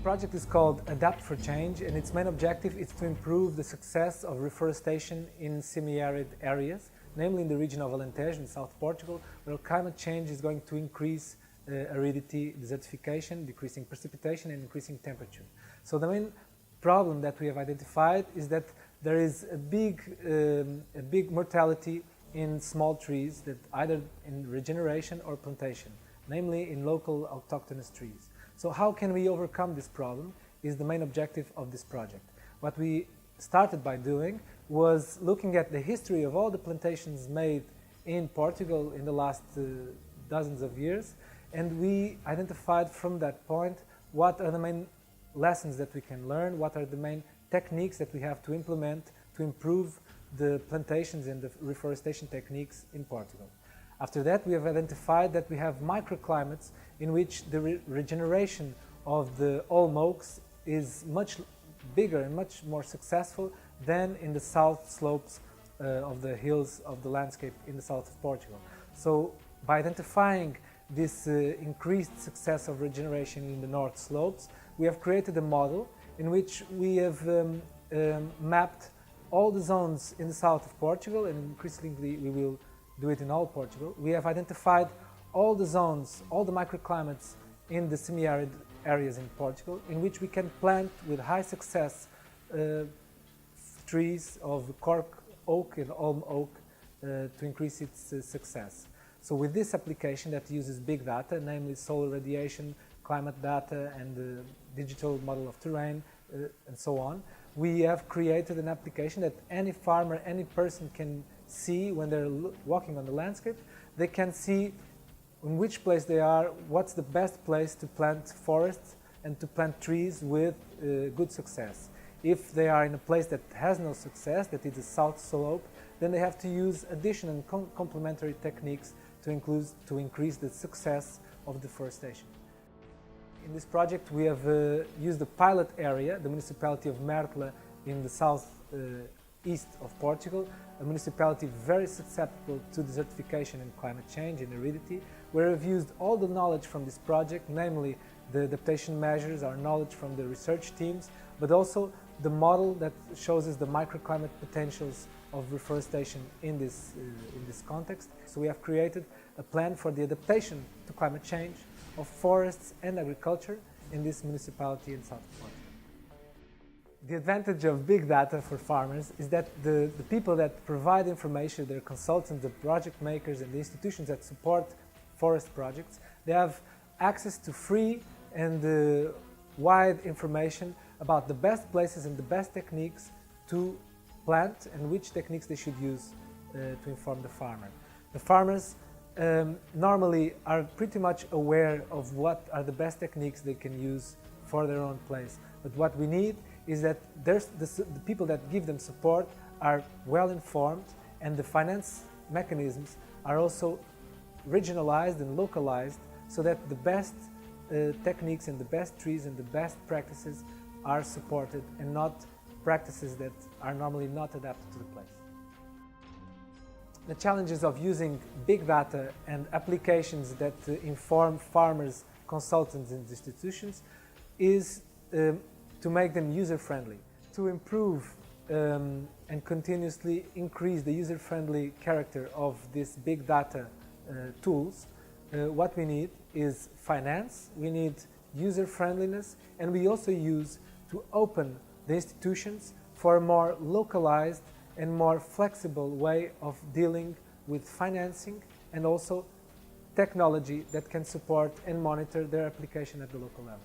project is called AdaptForChange, and its main objective is to improve the success of reforestation in semi-arid areas, namely in the region of Alentejo in South Portugal, where climate change is going to increase aridity, desertification, decreasing precipitation and increasing temperature. So the main problem that we have identified is that there is a big mortality in small trees, that either in regeneration or plantation, namely in local autochthonous trees. So how can we overcome this problem is the main objective of this project. What we started by doing was looking at the history of all the plantations made in Portugal in the last dozens of years, and we identified from that point what are the main lessons that we can learn, what are the main techniques that we have to implement to improve the plantations and the reforestation techniques in Portugal. After that, we have identified that we have microclimates in which the regeneration of the holm oaks is much bigger and much more successful than in the south slopes of the hills of the landscape in the south of Portugal. So by identifying this increased success of regeneration in the north slopes, we have created a model in which we have mapped all the zones in the south of Portugal, and increasingly we will do it in all Portugal. We have identified all the zones, all the microclimates in the semi-arid areas in Portugal, in which we can plant with high success trees of cork oak and holm oak to increase its success. So with this application that uses big data, namely solar radiation, climate data, and the digital model of terrain, and so on, we have created an application that any farmer, any person can see when they're walking on the landscape. They can see in which place they are, what's the best place to plant forests and to plant trees with good success. If they are in a place that has no success, that is a south slope, then they have to use additional and complementary techniques to increase the success of deforestation. In this project, we have used a pilot area, the municipality of Mertla in the south-east of Portugal, a municipality very susceptible to desertification and climate change and aridity, where we've used all the knowledge from this project, namely the adaptation measures, our knowledge from the research teams, but also the model that shows us the microclimate potentials of reforestation in this context. So we have created a plan for the adaptation to climate change of forests and agriculture in this municipality in South Portugal. The advantage of big data for farmers is that the people that provide information, their consultants, the project makers and the institutions that support forest projects, they have access to free and wide information about the best places and the best techniques to plant and which techniques they should use to inform the farmer. The farmers normally are pretty much aware of what are the best techniques they can use for their own place. But what we need is that the people that give them support are well informed, and the finance mechanisms are also regionalized and localized so that the best techniques and the best trees and the best practices are supported and not practices that are normally not adapted to the place. The challenges of using big data and applications that inform farmers, consultants and institutions is to make them user-friendly. To improve and continuously increase the user-friendly character of these big data tools, what we need is finance, we need user-friendliness, and we also use to open the institutions for a more localized and more flexible way of dealing with financing and also technology that can support and monitor their application at the local level.